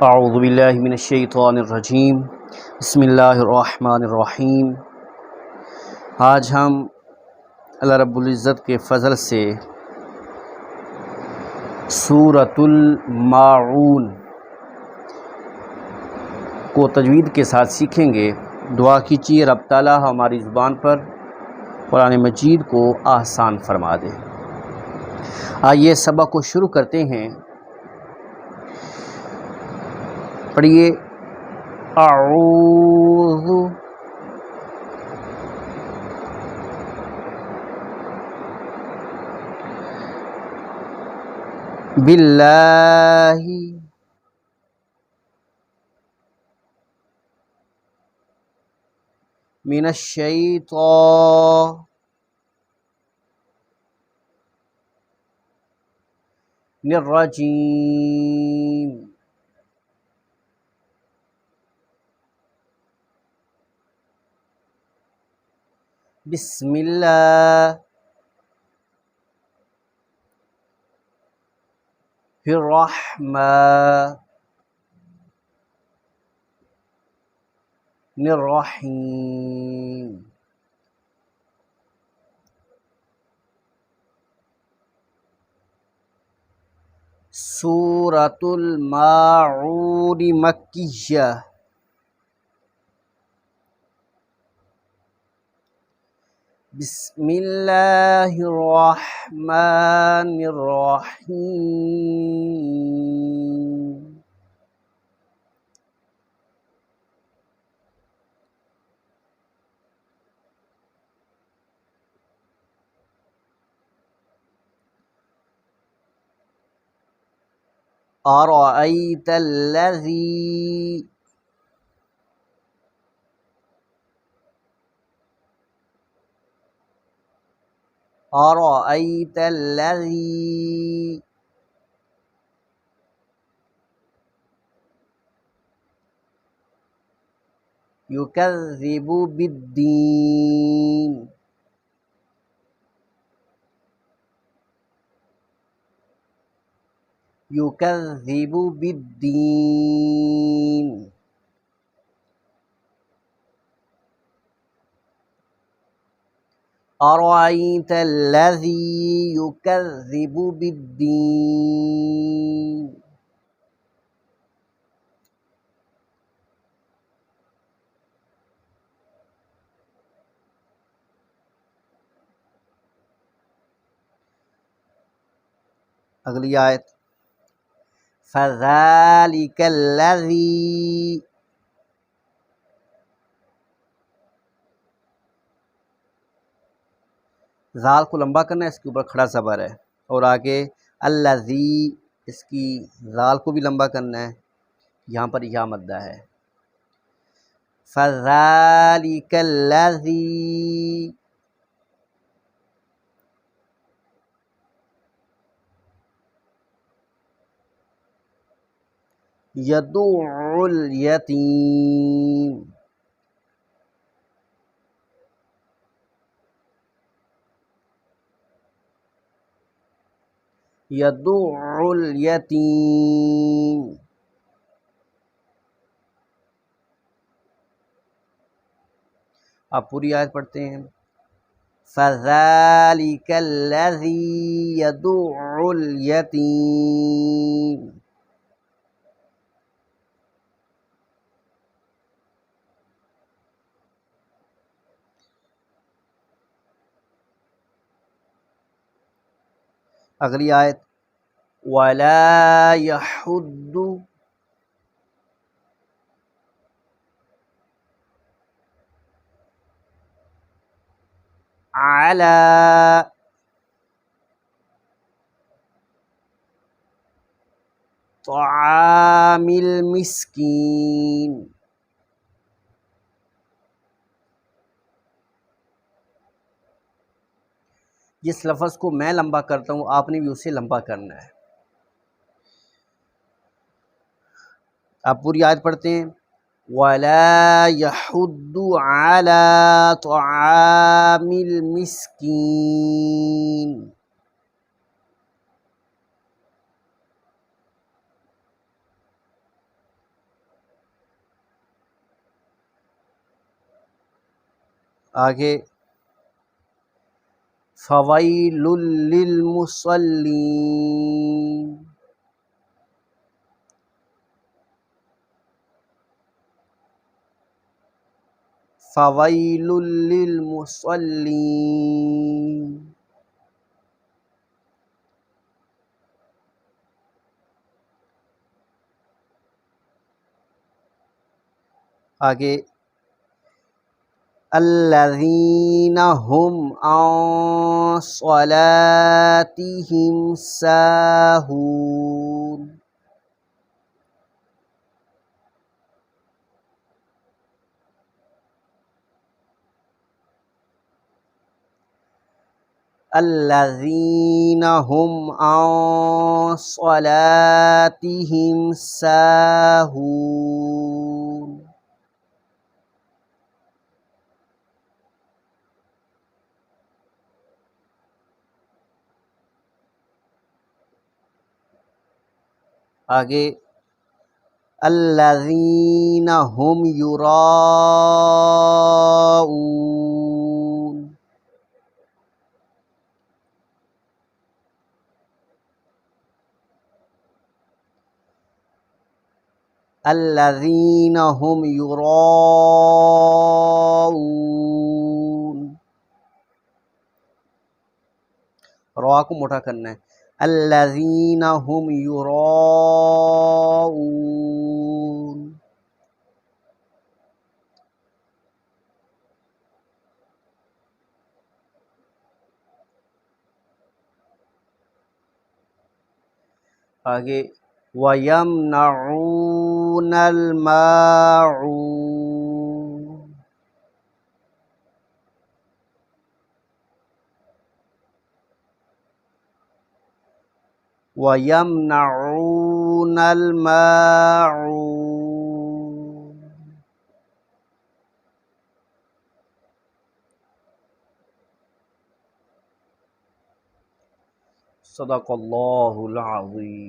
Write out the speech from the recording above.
अऊज़ु बिल्लाहि मिनश्शैतानिर्रजीम बिस्मिल्लाहिर्रहमानिर्रहीम। आज हम अल्लाह रब्बुल इज़्ज़त के फ़ज़ल से सूरतुल माऊन को तजवीद के साथ सीखेंगे। दुआ कीजिए रब ताला हमारी ज़ुबान पर कुरान मजीद को आसान फरमा दे। आइए सबक को शुरू करते हैं। पढ़िए अऊज़ु बिल्लाहि मिनश्शैतानिर्रजीम। बिस्मिल्लाहिर्रहमानिर्रहीम। सूरतुल माऊन मक्किय्या। बिस्मिल्लाहिर्रहमानिर्रहीम। अरअयतल्लज़ी युकज़्ज़िबु बिद्दीन। युकज़्ज़िबु बिद्दीन। अरअयतल्लज़ी युकज़्ज़िबु बिद्दीन। अगली आयत फ़ज़ालिकल्लज़ी ज़ाल को लंबा करना है, इसके ऊपर खड़ा ज़बर है और आगे अल्लज़ी इसकी ज़ाल को भी लंबा करना है, यहाँ पर या मद्दा है। फ़ज़ालिकल्लज़ी यदुउल यतीम। यदुउल यतीम। आप पूरी आयत पढ़ते हैं। फ़ज़ालिकल्लज़ी यदुउल यतीम। अगली आयत वला यहुद्दु अला तआमिल मिस्कीन। जिस लफ्ज़ को मैं लंबा करता हूँ आपने भी उसे लंबा करना है। आप पूरी आयत पढ़ते हैं। वला यहुद्दु अला तआमिल मिस्कीन। आगे फ़वाइलुल लिल मुसल्लीन, फ़वाइलुल लिल मुसल्लीन। आगे अल्लज़ीना हुम अन स्वलातिहिम साहून, अल्लज़ीना हुम अन स्वलातिहिम साहून। आगे अल्लज़ीना हुम युराऊन, अल्लज़ीना हुम युराऊन। रा को मोटा करना है। अल्लज़ीना हुम युराऊन। आगे वयमनऊनल माऊन, वयमनऊनल माऊन। सदक़ल्लाहुल अज़ीम।